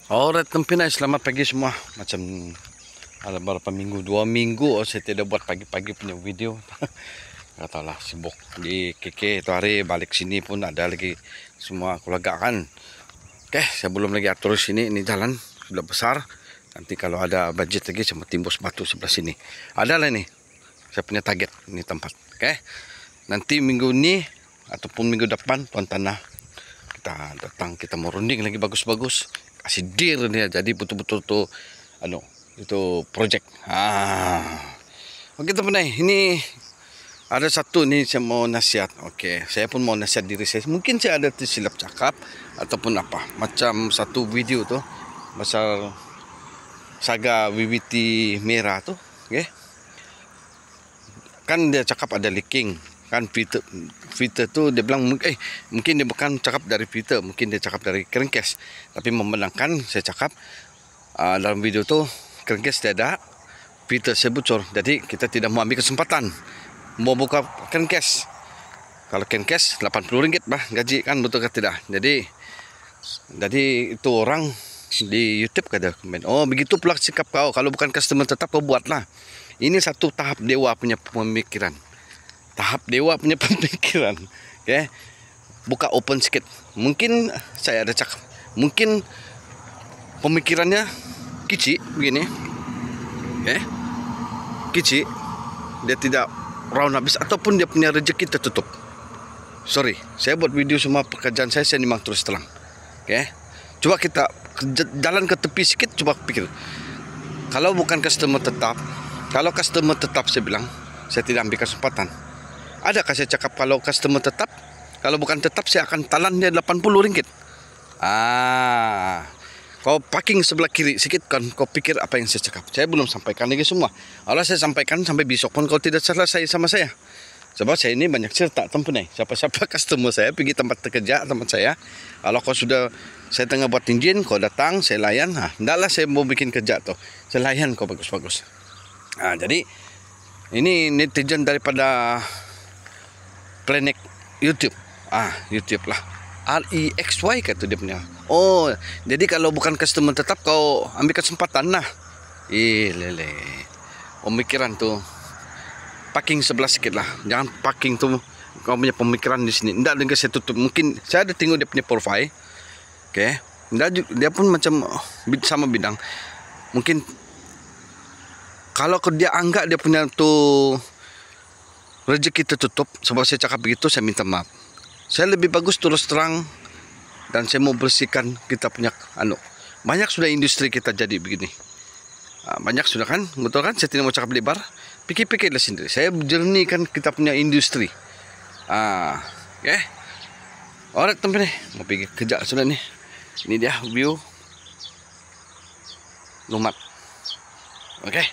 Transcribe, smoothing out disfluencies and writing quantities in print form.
Alright, Tempinay, selamat pagi semua. Macam ada berapa minggu, 2 minggu saya tidak buat pagi-pagi punya video. Gak tau lah, sibuk di KK itu hari, balik sini pun ada lagi semua keluarga kan. Oke, saya belum lagi atur sini, ini jalan sudah besar. Nanti kalau ada budget lagi saya mau timbus batu sebelah sini. Ada lah nih, saya punya target ini tempat. Oke, nanti minggu ini ataupun minggu depan tuan tanah kita datang, kita mau runding lagi bagus-bagus. Kasih dir dia, jadi betul-betul tuh itu project. Oke teman-teman, ini ada satu nih saya mau nasihat. Oke, saya pun mau nasihat diri saya. Mungkin saya ada tersilap cakap ataupun apa. Macam satu video tuh pasal saga WWT merah tuh, oke. Kan dia cakap ada leaking. Kan filter tu dia bilang mungkin dia bukan cakap dari filter, mungkin dia cakap dari crankcase. Tapi membenarkan saya cakap dalam video tu crankcase dia ada, filter saya bocor. Jadi kita tidak mau ambil kesempatan mau buka crankcase. Kalau crankcase RM80 bah gaji, kan betul ke tidak? Jadi itu orang di YouTube kata komen, oh begitu pula sikap kau, kalau bukan customer tetap kau buatlah. Ini satu tahap dewa punya pemikiran. Okay? Buka open sikit. Mungkin saya ada cakap, mungkin pemikirannya kecil begini, okay? Kecil, dia tidak round habis, ataupun dia punya rezeki tertutup. Sorry, saya buat video semua pekerjaan saya memang terus terang. Okay? Coba kita jalan ke tepi sikit, coba pikir. Kalau bukan customer tetap, kalau customer tetap saya bilang, saya tidak ambil kesempatan. Adakah saya cakap kalau customer tetap? Kalau bukan tetap saya akan talan dia RM80. Kau parking sebelah kiri sikit kan, kau pikir apa yang saya cakap. Saya belum sampaikan lagi semua. Kalau saya sampaikan sampai besok pun kau tidak selesai sama saya. Sebab saya ini banyak cerita tempat. Siapa-siapa customer saya pergi tempat kerja tempat saya. Kalau kau sudah, saya tengah buat engine, kau datang, saya layan. Tidaklah saya mau bikin kerja tu. Saya layan kau bagus-bagus. Jadi ini netizen daripada Planet YouTube. YouTube lah. REXY kata dia punya. Oh, jadi kalau bukan customer tetap kau ambil kesempatan lah. Lele. Pemikiran tu parking sebelah sikit lah. Jangan parking tu kau punya pemikiran di sini. Tidak dengan saya tutup. Mungkin saya ada tengok dia punya profile. Okay. Dia pun macam sama bidang. Mungkin kalau dia anggap dia punya tu rezeki tertutup, sebab saya cakap begitu, saya minta maaf. Saya lebih bagus terus terang, dan saya mau bersihkan kita punya banyak sudah industri kita jadi begini. Banyak sudah kan, betul kan? Saya tidak mau cakap lebar. Pikir-pikirlah sendiri. Saya jernihkan kita punya industri. Okay. Alright teman-teman, mau pergi kerja sudah nih. Ini dia view Lumat. Okay.